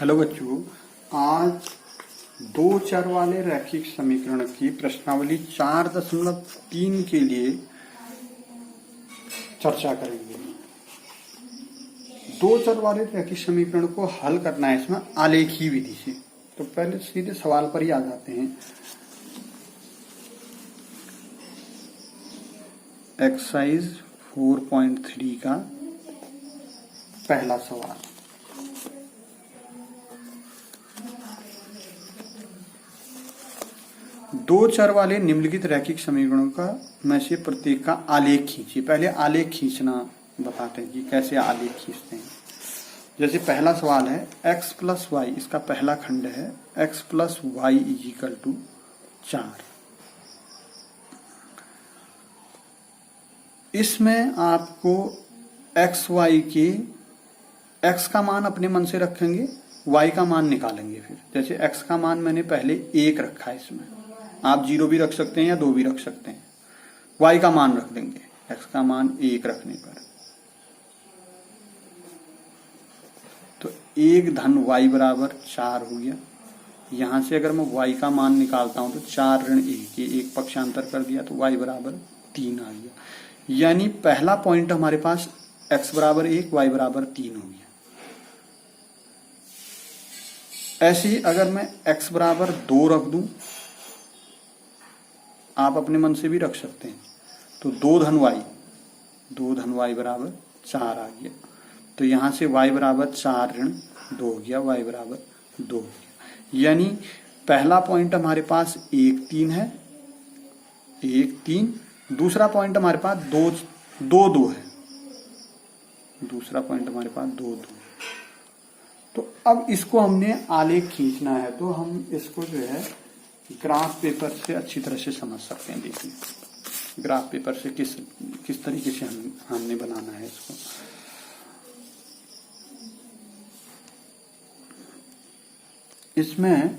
Hello बच्चों, आज दो चर वाले रैखिक समीकरण की प्रश्नावली 4.3 के लिए चर्चा करेंगे। दो चर वाले रैखिक समीकरण को हल करना है इसमें आलेखी विधि से। तो पहले सीधे सवाल पर ही आ जाते हैं। एक्सरसाइज 4.3 का पहला सवाल। दो चर वाले निम्नलिखित रैखिक समीकरणों का में से प्रत्येक का आलेख खींचिए। पहले आलेख खींचना बताते हैं कि कैसे आलेख खींचते हैं। जैसे पहला सवाल है x प्लस वाई, इसका पहला खंड है x plus Y is equal to 4। इसमें आपको x y के x का मान अपने मन से रखेंगे, y का मान निकालेंगे। फिर जैसे x का मान मैंने पहले 1 रखा है, इसमें आप 0 भी रख सकते हैं या 2 भी रख सकते हैं। y का मान रख देंगे, x का मान 1 रखने पर तो 1 धन y बराबर 4 हो गया। यहां से अगर मैं y का मान निकालता हूं तो 4 ऋण 1, ये एक पक्षांतर कर दिया तो y बराबर 3 आ गया। यानी पहला पॉइंट हमारे पास x बराबर 1 y बराबर 3 हो गया। ऐसे ही अगर मैं x बराबर 2 रख दूं, आप अपने मन से भी रख सकते हैं, तो 2 धन y बराबर 4 आ गया। तो यहां से y बराबर 4 ऋण 2 हो गया, y बराबर 2 हो गया। यानी पहला पॉइंट हमारे पास 1 3 है, 1 3। दूसरा पॉइंट हमारे पास 2 2 है, दूसरा पॉइंट हमारे पास 2 2। तो अब इसको हमने आलेख खींचना है, तो हम इसको जो है ग्राफ पेपर से अच्छी तरह से समझ सकते हैं। देखिए ग्राफ पेपर से किस तरीके से हमने बनाना है इसको। इसमें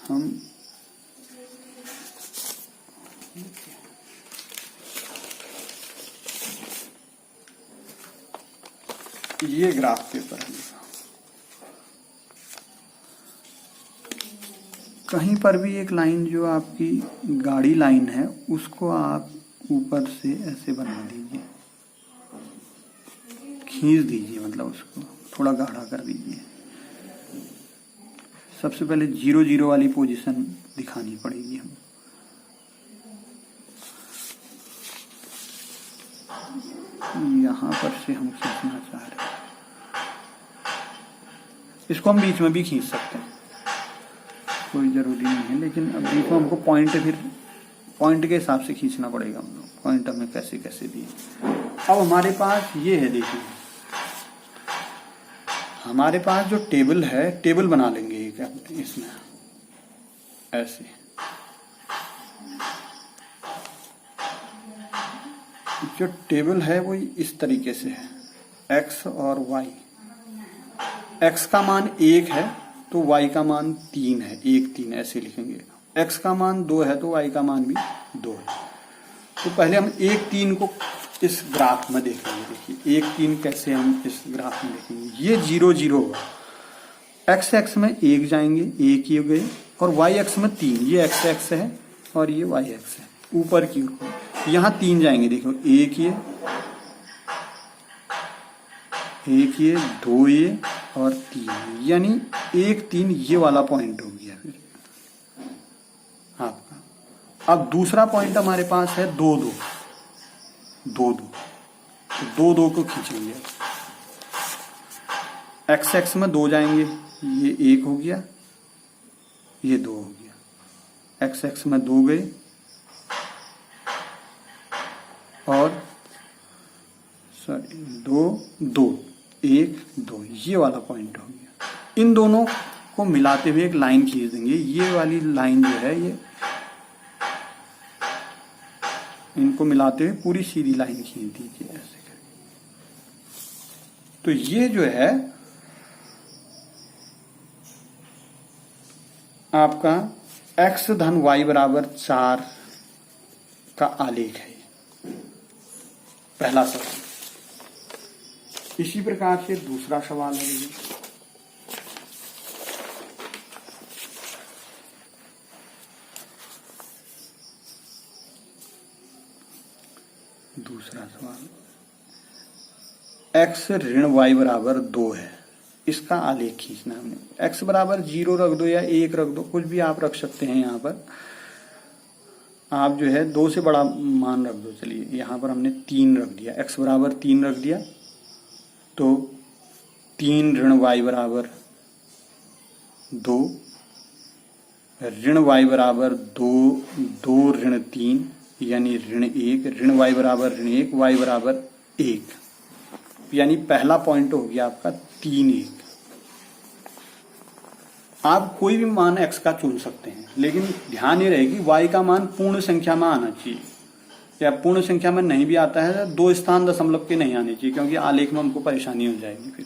हम ये ग्राफ पेपर है। कहीं पर भी एक लाइन जो आपकी गाढ़ी लाइन है उसको आप ऊपर से ऐसे बना दीजिए, खींच दीजिए, मतलब उसको थोड़ा गाढ़ा कर दीजिए। सबसे पहले 0 0 वाली पोजीशन दिखानी पड़ेगी हम। यहां पर से हम खींचना चाह रहे हैं, इसको हम बीच में भी खींच सकते हैं, कोई जरूरी नहीं है। लेकिन अब देखो हमको पॉइंट के हिसाब से खींचना पड़ेगा। हम लोग पॉइंट हमें कैसे कैसे दिए। अब हमारे पास ये है, देखिए हमारे पास जो टेबल है, टेबल बना लेंगे एक इसमें ऐसे। जो टेबल है वो इस तरीके से है, x और y। x का मान 1 है तो y का मान 3 है, 1 3 ऐसे लिखेंगे। x का मान 2 है तो y का मान भी 2 है। तो पहले हम 1 3 को इस ग्राफ में देखेंगे। देखिए 1 3 कैसे हम इस ग्राफ में देखेंगे। ये 0 0 होगा, x x में 1 जाएंगे, 1 ये गए, और y x में 3, ये x x है और ये y x है ऊपर की ओर। यहाँ 3 जाएंगे, देखो 1 ये 2 ये और 3, यानी 1 3 ये वाला पॉइंट हो गया फिर आपका। अब दूसरा पॉइंट हमारे पास है 2 2 2 2, तो 2 2 को खींचेंगे। x x में 2 जाएंगे, ये 1 हो गया, ये 2 हो गया। x x में 2 गए और 2 2 1 2, ये वाला पॉइंट हो गया। इन दोनों को मिलाते हुए एक लाइन खींच देंगे। ये वाली लाइन जो है, ये इनको मिलाते हुए पूरी सीधी लाइन खींच दीजिए ऐसे करके। तो ये जो है आपका x धन y बराबर 4 का आलेख है, पहला सवाल। इसी प्रकार से दूसरा सवाल है। दूसरा सवाल, x ऋण y बराबर 2 है, इसका आलेख खींचना है हमने। x बराबर 0 रख दो या 1 रख दो, कुछ भी आप रख सकते हैं। यहाँ पर आप जो है 2 से बड़ा मान रख दो। चलिए यहाँ पर हमने 3 रख दिया, x बराबर 3 रख दिया, तो 3 ऋण y बराबर 2, ऋण y बराबर 2 ऋण 3 यानी ऋण 1, ऋण y बराबर ऋण 1, y बराबर 1, यानी पहला पॉइंट हो गया आपका 3 1। आप कोई भी मान x का चुन सकते हैं, लेकिन ध्यान ये रहे कि y का मान पूर्ण संख्या में आना चाहिए, या पूर्ण संख्या में नहीं भी आता है तो 2 स्थान दशमलव के नहीं आने चाहिए, क्योंकि आलेख में हमको परेशानी हो जाएगी फिर।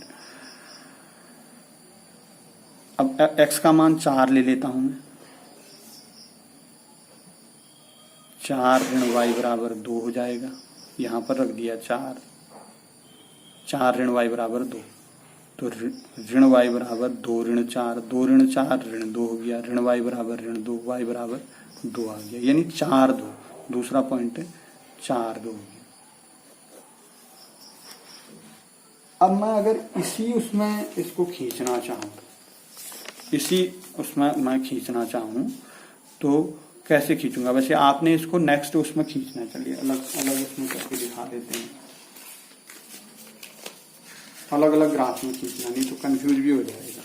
अब x का मान 4 ले लेता हूं मैं, 4 ऋण y बराबर 2 हो जाएगा, यहां पर रख दिया 4 ऋण y बराबर 2, तो ऋण y बराबर 2 ऋण 4, 2 ऋण 4 ऋण 2 हो गया, ऋण y बराबर ऋण 2, y बराबर 2 आ गया, यानी 4 2, दूसरा पॉइंट है 4 2 हो गया। अब मैं अगर इसी उसमें इसको खींचना चाहूं, इसी उसमें मैं खींचना चाहूं तो कैसे खींचूंगा? वैसे आपने इसको नेक्स्ट उसमें खींचना, चलिए अलग अलग उसमें करके दिखा देते हैं, अलग अलग ग्राफ में खींचना, नहीं तो कंफ्यूज भी हो जाएगा।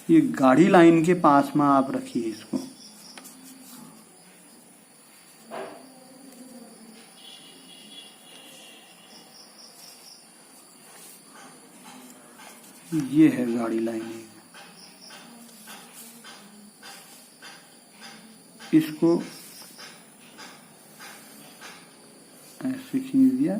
ये गाढ़ी लाइन के पास में आप रखिए इसको, ये है गाढ़ी लाइन, इसको ऐसे खींच दिया,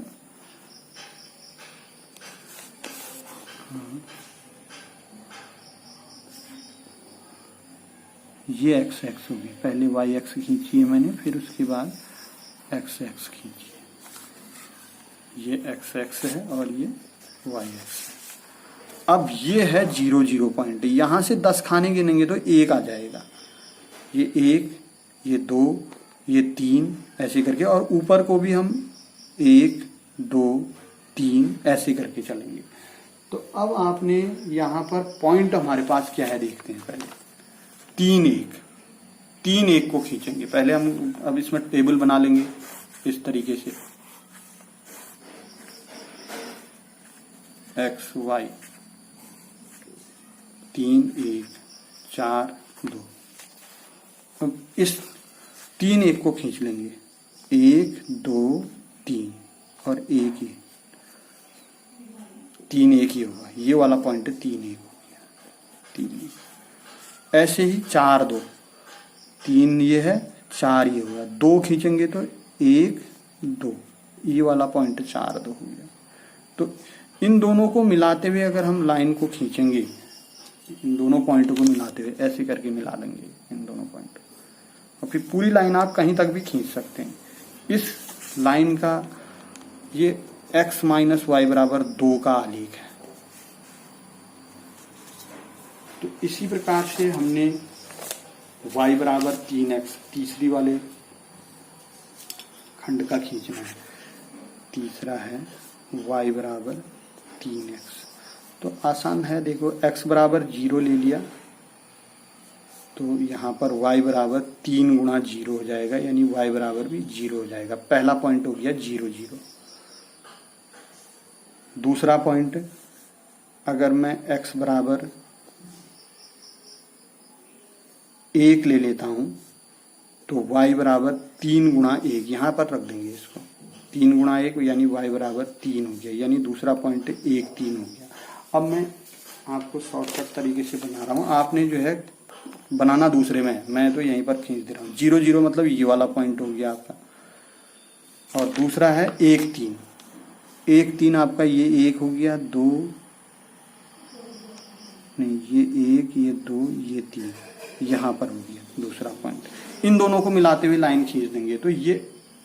ये x x होगी, पहले y x खींची है मैंने, फिर उसके बाद x x खींची है, ये x x है और ये y x है। अब ये है 0 0 पॉइंट, यहां से 10 खाने गिनेंगे तो 1 आ जाएगा, ये 1, ये 2, ये 3 ऐसे करके, और ऊपर को भी हम 1 2 3 ऐसे करके चलेंगे। तो अब आपने यहाँ पर पॉइंट हमारे पास क्या है देखते हैं। पहले 3 1 को खींचेंगे, पहले हम अब इसमें टेबल बना लेंगे इस तरीके से, x y 3 1 4 2। अब इस 3 1 को खींच लेंगे, 1 2 3 और 1 ही, 3 1 ही होगा, ये वाला पॉइंट 3 1 हो गया, 3 1। ऐसे ही 4 2, 3 ये है, 4 ये होगा, 2 खींचेंगे तो 1 2, ये वाला पॉइंट 4 2 हो गया। तो इन दोनों को मिलाते हुए अगर हम लाइन को खींचेंगे, इन दोनों पॉइंटों को मिलाते हुए ऐसे करके मिला लेंगे इन दोनों पॉइंट, और फिर पूरी लाइन आप कहीं तक भी खींच सकते हैं। इस लाइन का ये x माइनस वाई बराबर 2 का आलेख है। तो इसी प्रकार से हमने y बराबर 3x तीसरी वाले खंड का खींचना है, तीसरा है y बराबर 3x। तो आसान है, देखो x बराबर 0 ले लिया तो यहाँ पर y बराबर 3 गुणा 0 हो जाएगा, यानी y बराबर भी 0 हो जाएगा। पहला पॉइंट हो गया 0 0। दूसरा पॉइंट, अगर मैं x बराबर 1 ले लेता हूं तो y बराबर 3 गुणा 1 यहाँ पर रख देंगे इसको, 3 गुणा 1 यानी y बराबर 3 हो गया, यानी दूसरा पॉइंट 1 3 हो गया। अब मैं आपको शॉर्टकट तरीके से बना रहा हूँ, आपने जो है बनाना दूसरे में, मैं तो यहीं पर खींच दे रहा हूँ। 0 0 मतलब ये वाला पॉइंट हो गया आपका, और दूसरा है 1 3, 1 3 आपका ये 1 हो गया, 2 नहीं, ये 1 ये 2 ये 3 यहाँ पर हो गया दूसरा पॉइंट। इन दोनों को मिलाते हुए लाइन खींच देंगे तो ये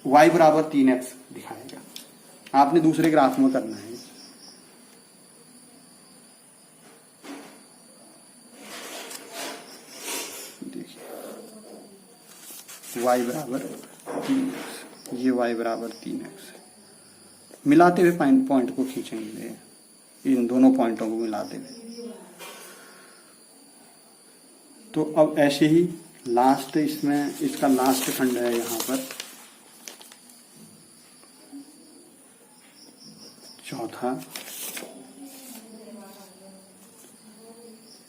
y बराबर 3x दिखाएगा। आपने दूसरे ग्राफ में करना है, y बराबर 3x, ये y बराबर 3x। मिलाते हुए पॉइंट को खींचेंगे, इन दोनों पॉइंटों को मिलाते हुए। तो अब ऐसे ही लास्ट, इसमें इसका लास्ट खंड है यहाँ पर चौथा,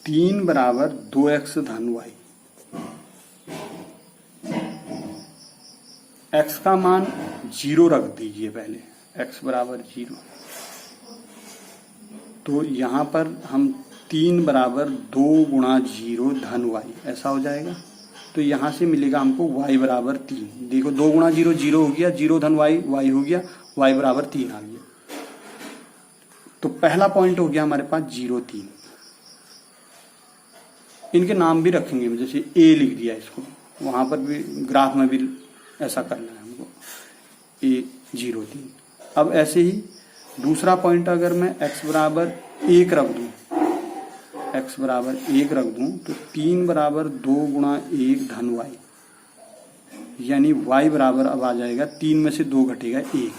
3 बराबर 2x धन y। x का मान 0 रख दीजिए पहले, x बराबर 0। तो यहाँ पर हम 3 बराबर 2 गुणा 0 धन y, ऐसा हो जाएगा। तो यहाँ से मिलेगा हमको y बराबर 3। देखो 2 गुणा 0 0 हो गया, 0 धन y y हो गया, y बराबर 3 आ गया। तो पहला पॉइंट हो गया हमारे पास 0 3। इनके नाम भी रखेंगे, जैसे a लिख दिया इसको, वहां पर भी ग्राफ में भी ऐसा करना है हमको, a 0 3। अब ऐसे ही दूसरा पॉइंट अगर मैं x बराबर 1 रख दूं, x बराबर 1 रख दूं, तो 3 बराबर 2 गुणा 1 धन y, यानी y बराबर अब आ जाएगा 3 में से 2 घटेगा 1,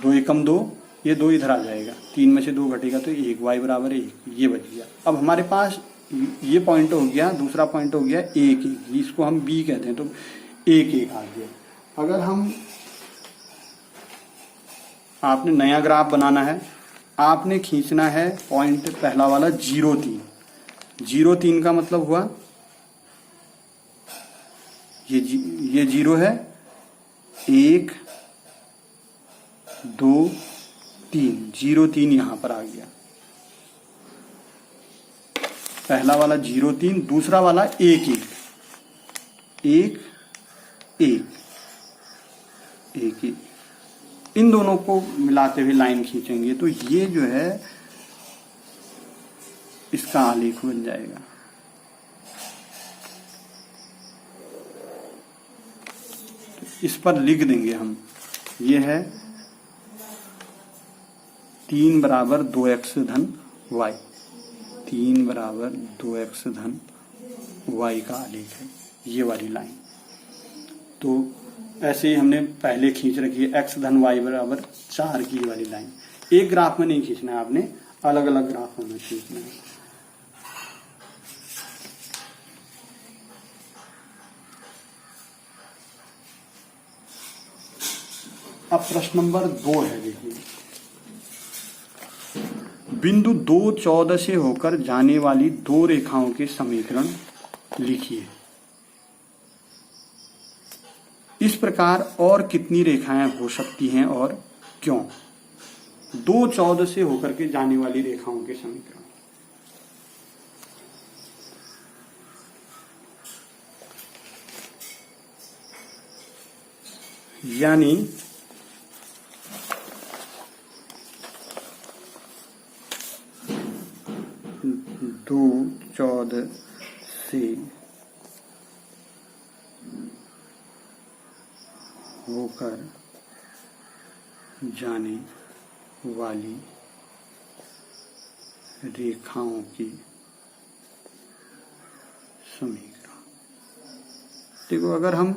2 एकम 2, ये 2 इधर आ जाएगा, 3 में से 2 घटेगा तो 1, y बराबर 1, ये बच गया। अब हमारे पास ये पॉइंट हो गया, दूसरा पॉइंट हो गया 1 1, इसको हम b कहते हैं, तो 1 1 आ गया। अगर हम, आपने नया ग्राफ बनाना है, आपने खींचना है पॉइंट पहला वाला 0 3। 0 3 का मतलब हुआ ये 0 है, 1 2 3, 0 3 यहां पर आ गया। पहला वाला 0 3, दूसरा वाला 1 1 1 1 1 1। इन दोनों को मिलाते हुए लाइन खींचेंगे तो ये जो है इसका आलेख बन जाएगा। तो इस पर लिख देंगे हम, ये है 3 बराबर 2x धन y, 3 बराबर 2x धन y का आलेख है ये वाली लाइन। तो ऐसे ही हमने पहले खींच रखी है x धन y बराबर 4 की वाली लाइन। एक ग्राफ में नहीं खींचना है, आपने अलग अलग ग्राफों में खींचना है। अब प्रश्न नंबर 2 है, देखिए, बिंदु 2 14 से होकर जाने वाली 2 रेखाओं के समीकरण लिखिए। इस प्रकार और कितनी रेखाएं हो सकती हैं और क्यों? 2 14 से होकर के जाने वाली रेखाओं के समीकरण। यानी 2 14 से होकर जाने वाली रेखाओं की समीकरण। देखो, अगर हम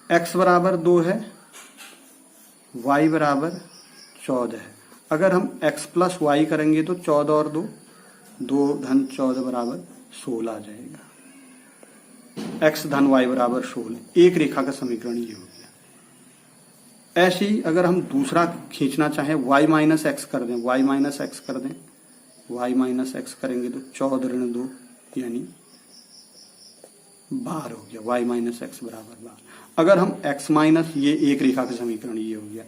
x बराबर 2 है, y बराबर 14 है, अगर हम x प्लस वाई करेंगे तो 14 और 2 धन 14 बराबर 16 आ जाएगा। x धन y बराबर 16, एक रेखा का समीकरण ये हो गया। ऐसे ही अगर हम दूसरा खींचना चाहें, y माइनस एक्स कर दें, y माइनस एक्स कर दें, y माइनस एक्स करेंगे तो 14 ऋण 2 यानी 12 हो गया, y माइनस एक्स बराबर 12। अगर हम x माइनस, ये एक रेखा का समीकरण ये हो गया,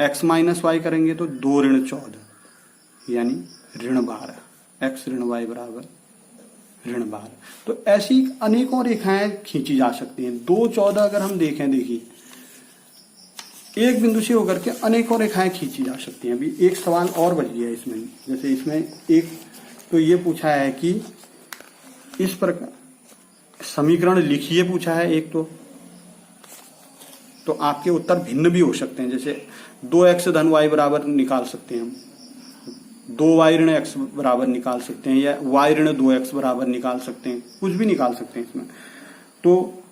x माइनस वाई करेंगे तो 2 ऋण 14 यानी ऋण 12, x ऋण y बराबर ऋण 12। तो ऐसी अनेकों रेखाएं खींची जा सकती हैं। 2 14 अगर हम देखें, देखिए, एक बिंदु से होकर के अनेकों रेखाएं खींची जा सकती हैं। अभी एक सवाल और बच गया इसमें, जैसे इसमें एक तो ये पूछा है कि इस प्रकार समीकरण लिखिए पूछा है एक, तो आपके उत्तर भिन्न भी हो सकते हैं। जैसे 2x धन y बराबर निकाल सकते हैं हम, 2y ऋण x बराबर निकाल सकते हैं, या y ऋण 2x बराबर निकाल सकते हैं, कुछ भी निकाल सकते हैं इसमें। तो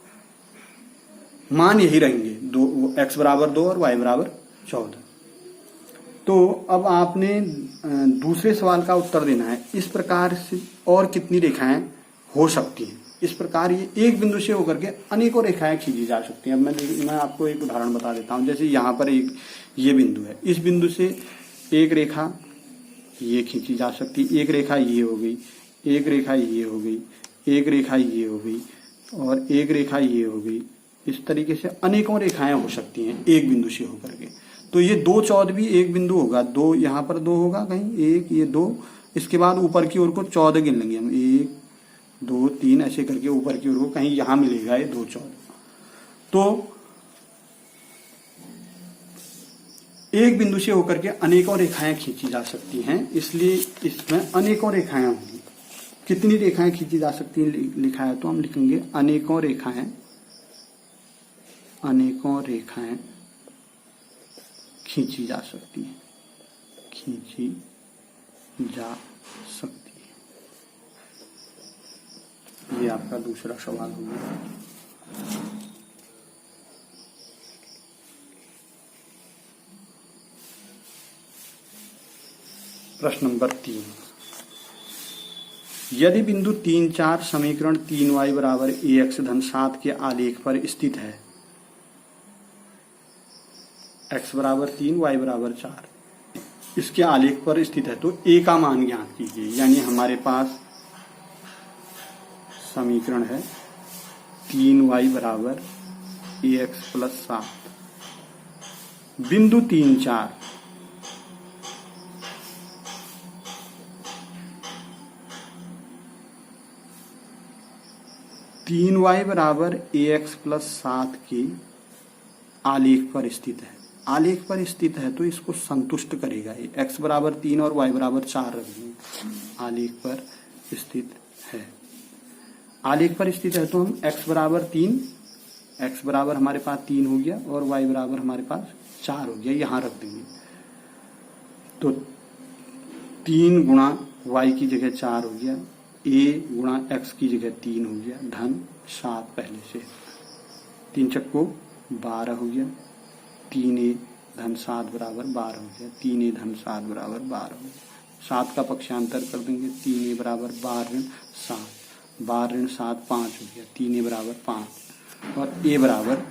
मान यही रहेंगे, दो, x बराबर 2 और y बराबर 14। तो अब आपने दूसरे सवाल का उत्तर देना है। इस प्रकार से और कितनी रेखाएं हो सकती हैं? इस प्रकार ये एक बिंदु से होकर के अनेकों रेखाएं खींची जा सकती हैं। अब मैं आपको एक उदाहरण बता देता हूं। जैसे यहाँ पर एक ये बिंदु है, इस बिंदु से एक रेखा ये खींची जा सकती है, एक रेखा ये हो गई, एक रेखा ये हो गई, एक रेखा ये हो गई और एक रेखा ये हो गई। इस तरीके से अनेकों रेखाएं हो सकती हैं एक बिंदु से होकर के। तो ये 2 14 भी एक बिंदु होगा, 2 यहाँ पर 2 होगा कहीं, एक ये 2, इसके बाद ऊपर की ओर को 14 गिन लेंगे हम, 1 2 3 ऐसे करके ऊपर की ओर को कहीं यहाँ मिलेगा ये 2 14। तो एक बिंदु से होकर के अनेकों रेखाएं खींची जा सकती हैं, इसलिए इसमें अनेकों रेखाएं होंगी। कितनी रेखाएं खींची जा सकती हैं लिखा है, तो हम लिखेंगे अनेकों रेखाएं, अनेकों रेखाएं खींची जा सकती है, खींची जा सकती है। ये आपका दूसरा सवाल हो गया। प्रश्न नंबर 3, यदि बिंदु 3 4 समीकरण 3y बराबर ax धन 7 के आलेख पर स्थित है, x बराबर 3 y बराबर 4 इसके आलेख पर स्थित है, तो a का मान ज्ञात कीजिए। यानी हमारे पास समीकरण है 3y बराबर ax प्लस 7, बिंदु 3 4 3y बराबर ax प्लस 7 के आलेख पर स्थित है। आलेख पर स्थित है तो इसको संतुष्ट करेगा ये, x बराबर 3 और y बराबर 4 रख देंगे। आलेख पर स्थित है, आलेख पर स्थित है तो हम x बराबर 3, x बराबर हमारे पास 3 हो गया और y बराबर हमारे पास 4 हो गया, यहां रख देंगे। तो 3 गुणा y की जगह 4 हो गया, a गुणा x की जगह 3 हो गया, धन 7 पहले से, 3 चक्को 12 हो गया, 3a धन 7 बराबर 12 हो गया, 3a धन 7 बराबर 12 हो गया। 7 का पक्षांतर कर देंगे, 3a बराबर 12 ऋण 7, 12 ऋण 7 5 हो गया, 3a बराबर 5 और a बराबर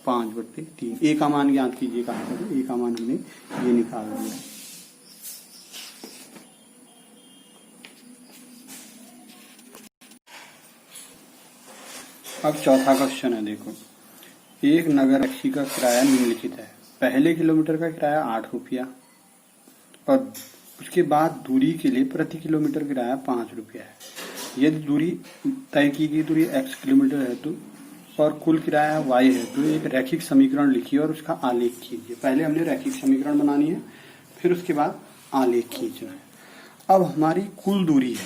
5/3। a का मान ज्ञात कीजिए, कहा था a का मान हमने ये निकाल दिया। अब चौथा क्वेश्चन है, देखो, एक नगर टैक्सी का किराया निम्नलिखित है। पहले किलोमीटर का किराया 8 रुपया और उसके बाद दूरी के लिए प्रति किलोमीटर किराया 5 रुपया है। यदि दूरी तय की गई दूरी x किलोमीटर है तो और कुल किराया y है, तो एक रैखिक समीकरण लिखिए और उसका आलेख खींचिए। पहले हमने रैखिक समीकरण बनानी है, फिर उसके बाद आलेख खींचना है। अब हमारी कुल दूरी है,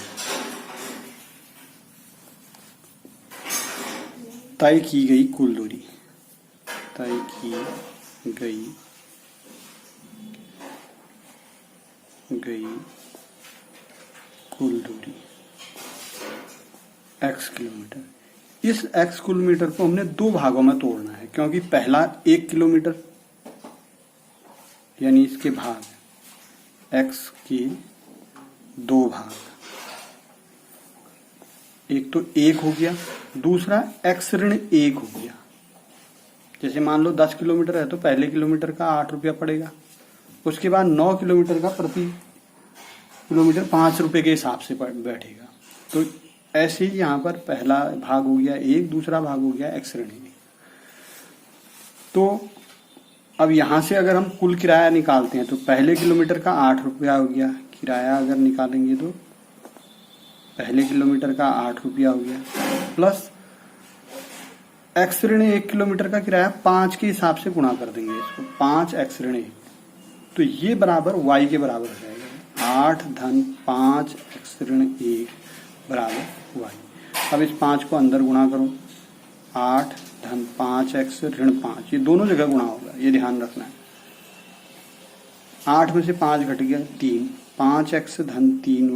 तय की गई कुल दूरी, तय की गई कुल दूरी x किलोमीटर। इस x किलोमीटर को हमने 2 भागों में तोड़ना है, क्योंकि पहला 1 किलोमीटर यानी इसके भाग x के 2 भाग, एक तो 1 हो गया, दूसरा x ऋण 1 हो गया। जैसे मान लो 10 किलोमीटर है तो पहले किलोमीटर का 8 रुपया पड़ेगा, उसके बाद 9 किलोमीटर का प्रति किलोमीटर 5 रुपए के हिसाब से बैठेगा। तो ऐसे ही यहाँ पर पहला भाग हो गया 1, दूसरा भाग हो गया x ऋण 1। तो अब यहाँ से अगर हम कुल किराया निकालते हैं तो पहले किलोमीटर का 8 रुपया हो गया, किराया अगर निकालेंगे तो पहले किलोमीटर का 8 रुपया हो गया, प्लस x ऋण 1 किलोमीटर का किराया 5 के हिसाब से गुणा कर देंगे इसको, 5 x ऋण 1, तो ये बराबर y के बराबर हो जाएगा। 8 धन 5 x ऋण 1 बराबर y। अब इस 5 को अंदर गुणा करो, 8 धन 5 x ऋण 5, ये दोनों जगह गुणा होगा, ये ध्यान रखना है। 8 में से 5 घट गया 3, 5x धन 3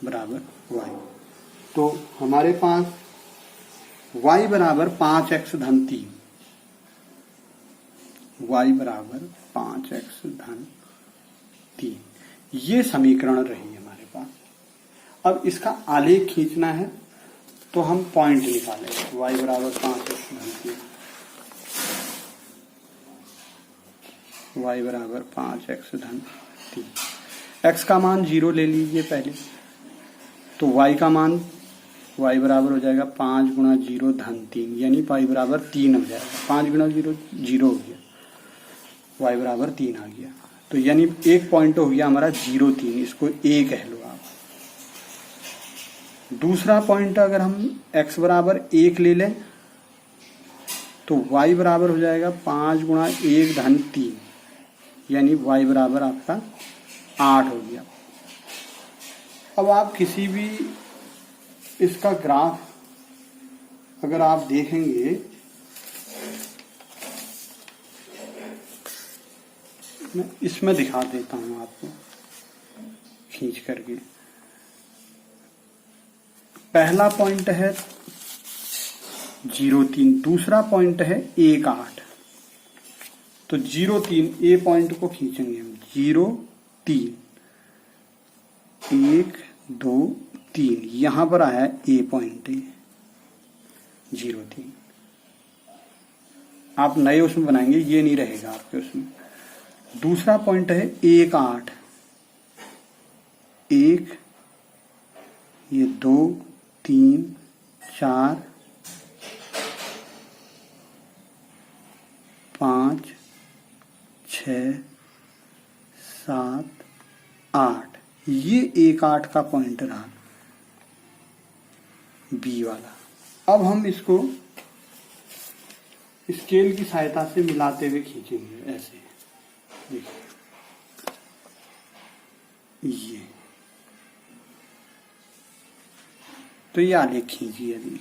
बराबर y। तो हमारे पास y बराबर 5x धन 3, y बराबर 5x धन 3। ये समीकरण रही हमारे पास। अब इसका आलेख खींचना है तो हम पॉइंट निकालेंगे। y बराबर 5x धन 3, y बराबर 5x धन 3। x का मान 0 ले लीजिए पहले, तो y का मान y बराबर हो जाएगा 5 गुणा 0 धन 3, यानी y बराबर 3 हो जाएगा। 5 गुणा 0 0 हो गया, y बराबर 3 आ गया। तो यानी एक पॉइंट हो गया हमारा 0 3, इसको a कह लो आप। दूसरा पॉइंट अगर हम x बराबर 1 ले लें तो y बराबर हो जाएगा 5 गुणा 1 धन 3, यानी y बराबर आपका 8 हो गया। अब आप किसी भी इसका ग्राफ अगर आप देखेंगे, मैं इसमें दिखा देता हूं आपको खींच करके। पहला पॉइंट है 0 3, दूसरा पॉइंट है 1 8। तो 0 3 ए पॉइंट को खींचेंगे हम। 0 3 1 2 3, यहां पर आया ए पॉइंट 0 3। आप नए उसमें बनाएंगे, ये नहीं रहेगा आपके उसमें। दूसरा पॉइंट है 1 8, 1 ये 2 3 4 5 6 7 8, ये 1 8 का पॉइंट रहा बी वाला। अब हम इसको स्केल की सहायता से मिलाते हुए खींचेंगे ऐसे। देखिए ये, तो ये आलेख खींचिए अभी।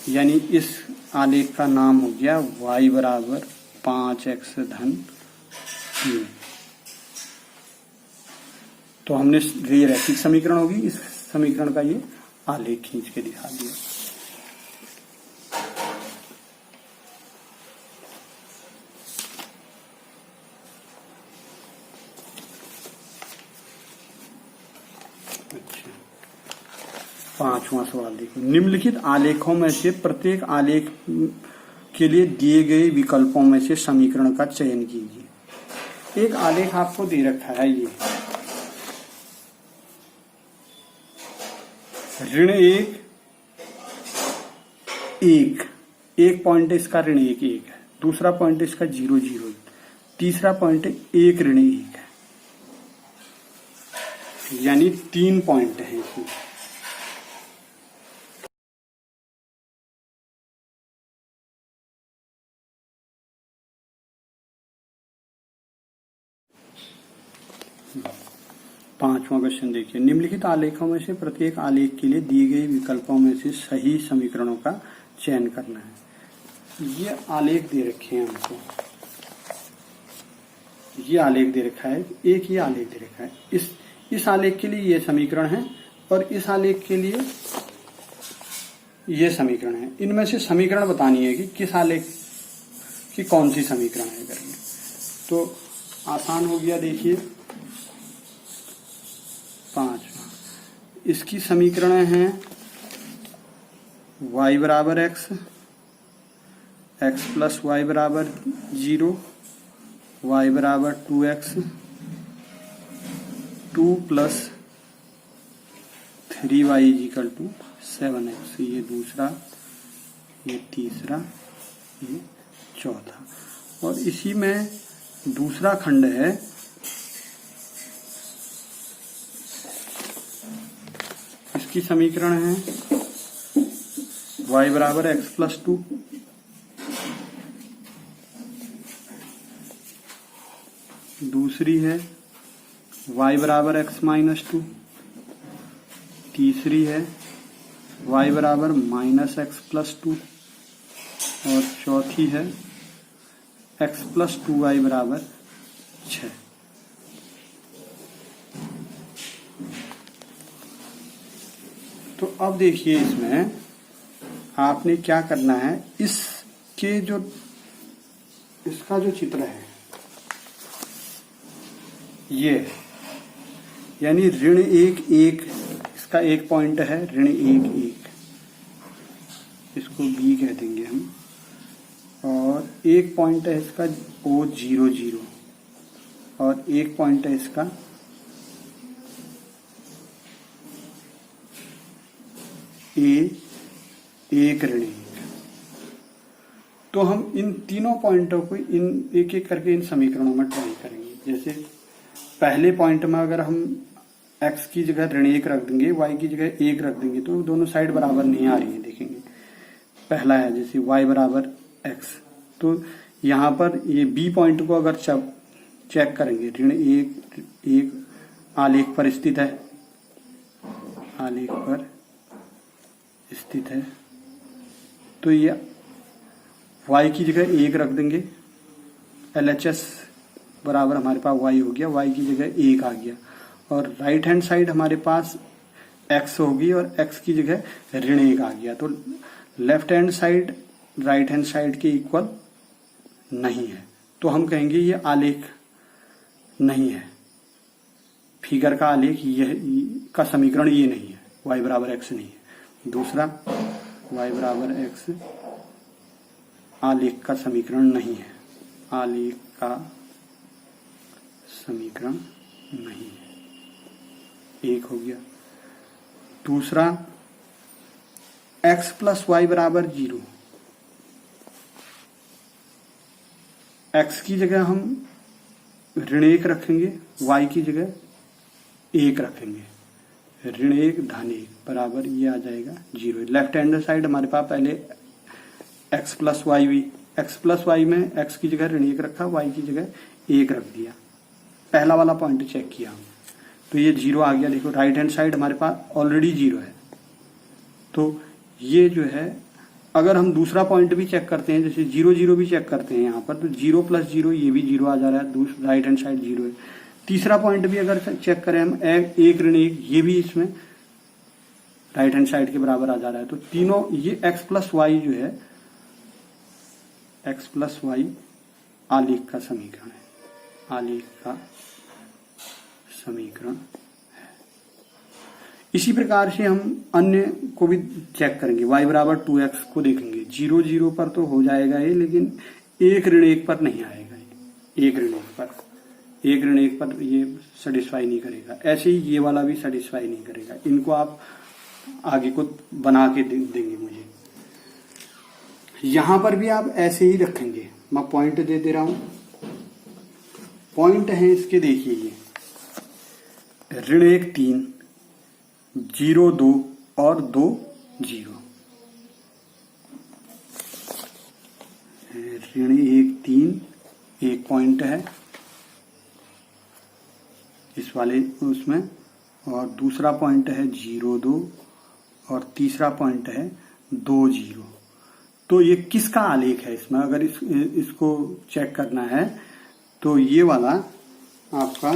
यानी इस आलेख का नाम हो गया y बराबर 5x धन 3। तो हमने ये रैखिक समीकरण होगी, इस समीकरण का ये आलेख खींच के दिखा दिया। अच्छा, 5वां सवाल देखो। निम्नलिखित आलेखों में से प्रत्येक आलेख के लिए दिए गए विकल्पों में से समीकरण का चयन कीजिए। एक आलेख आपको दे रखा है, ये ऋण 1 1, एक पॉइंट इसका ऋण 1 1 है, दूसरा पॉइंट इसका 0 0, तीसरा पॉइंट 1 ऋण 1 है, यानी 3 पॉइंट है इसमें। पांचवा क्वेश्चन देखिए। निम्नलिखित आलेखों में से प्रत्येक आलेख के लिए दिए गए विकल्पों में से सही समीकरणों का चयन करना है। ये आलेख दे रखे हैं हमको, ये आलेख दे रखा है, एक ही आलेख दे रखा है। इस आलेख के लिए ये समीकरण है और इस आलेख के लिए ये समीकरण है। इनमें से समीकरण बतानी है कि किस आलेख की कौन सी समीकरण है करेंगे। तो आसान हो गया, देखिए 5। इसकी समीकरण है y बराबर x, x प्लस वाई बराबर 0, y बराबर 2x, 2 plus 3y is equal to 7x। ये दूसरा, ये तीसरा, ये चौथा। और इसी में दूसरा खंड है की समीकरण है y बराबर x प्लस 2, दूसरी है y बराबर x माइनस 2, तीसरी है y बराबर माइनस एक्स प्लस 2 और चौथी है x प्लस 2y बराबर 6। तो अब देखिए इसमें आपने क्या करना है, इसके जो इसका जो चित्र है ये, यानी ऋण 1 1, इसका एक पॉइंट है ऋण 1 1, इसको बी कह देंगे हम, और एक पॉइंट है इसका O 0 0, और एक पॉइंट है इसका A 1 ऋण 1। तो हम इन तीनों पॉइंटों को इन एक एक करके इन समीकरणों में ट्राई करेंगे। जैसे पहले पॉइंट में अगर हम x की जगह ऋण 1 रख देंगे, y की जगह 1 रख देंगे, तो दोनों साइड बराबर नहीं आ रही है। देखेंगे पहला है जैसे y बराबर x, तो यहाँ पर ये b पॉइंट को अगर चेक करेंगे, ऋण 1 1 आलेख पर स्थित है, आलेख पर स्थित है, तो ये y की जगह 1 रख देंगे, LHS बराबर हमारे पास y हो गया, y की जगह 1 आ गया, और राइट हैंड साइड हमारे पास x होगी और x की जगह ऋण 1 आ गया। तो left hand side right hand side के इक्वल नहीं है, तो हम कहेंगे ये आलेख नहीं है, फिगर का आलेख यह का समीकरण ये नहीं है, y बराबर x नहीं है। दूसरा y बराबर x आलेख का समीकरण नहीं है, आलेख का समीकरण नहीं है, एक हो गया। दूसरा x प्लस वाई बराबर 0, x की जगह हम ऋण 1 रखेंगे, y की जगह 1 रखेंगे, ऋण 1 धन 1 बराबर ये आ जाएगा 0। लेफ्ट हैंड साइड हमारे पास पहले x प्लस वाई भी, x प्लस वाई में x की जगह ऋण 1 रखा, y की जगह 1 रख दिया, पहला वाला पॉइंट चेक किया, तो ये 0 आ गया। देखो राइट हैंड साइड हमारे पास ऑलरेडी 0 है, तो ये जो है अगर हम दूसरा पॉइंट भी चेक करते हैं, जैसे 0 0 भी चेक करते हैं यहाँ पर, तो 0 प्लस 0 ये भी 0 आ जा रहा है, राइट हैंड साइड 0 है। तीसरा पॉइंट भी अगर चेक करें हम 1 ऋण 1, ये भी इसमें राइट हैंड साइड के बराबर आ जा रहा है। तो तीनों ये x प्लस वाई जो है, x प्लस वाई आलेख का समीकरण है, आलेख का समीकरण है। इसी प्रकार से हम अन्य को भी चेक करेंगे। y बराबर 2x को देखेंगे, 0 0 पर तो हो जाएगा ये, लेकिन 1 ऋण 1 पर नहीं आएगा ये, 1 ऋण 1 पर, 1 ऋण 1 पर ये सेटिस्फाई नहीं करेगा। ऐसे ही ये वाला भी सेटिस्फाई नहीं करेगा। इनको आप आगे को बना के देंगे मुझे। यहां पर भी आप ऐसे ही रखेंगे, मैं पॉइंट दे रहा हूं, पॉइंट है इसके, देखिए ये ऋण 1 3, 0 2 और 2 0, ऋण 1 3 एक पॉइंट है इस वाले उसमें, और दूसरा पॉइंट है 0 2, और तीसरा पॉइंट है 2 0। तो ये किसका आलेख है इसमें, अगर इसको चेक करना है तो ये वाला आपका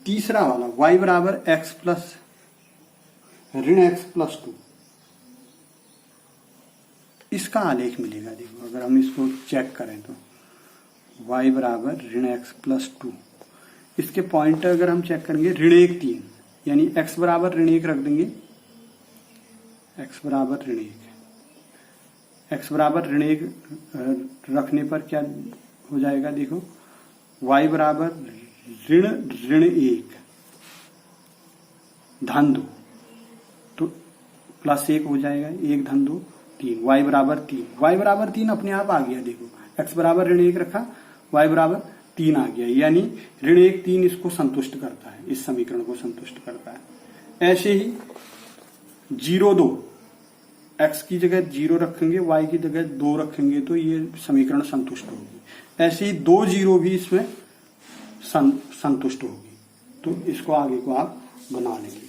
तीसरा वाला y बराबर x प्लस ऋण x प्लस 2, इसका आलेख मिलेगा। देखो अगर हम इसको चेक करें तो y बराबर ऋण x प्लस 2, इसके पॉइंट अगर हम चेक करेंगे ऋण 1 3, यानी x बराबर ऋण 1 रख देंगे, x बराबर ऋण 1, x बराबर ऋण 1 रखने पर क्या हो जाएगा, देखो y बराबर ऋण 1 धन 2, तो प्लस 1 हो जाएगा, 1 धन 2 3, y बराबर 3, y बराबर 3 अपने आप आ गया। देखो x बराबर ऋण 1 रखा, y बराबर 3 आ गया, यानी ऋण 1 3 इसको संतुष्ट करता है, इस समीकरण को संतुष्ट करता है। ऐसे ही 0 2, x की जगह 0 रखेंगे, y की जगह 2 रखेंगे, तो ये समीकरण संतुष्ट होगी। ऐसे ही 2 0 भी इसमें संतुष्ट होगी। तो इसको आगे को आप बना लेंगे।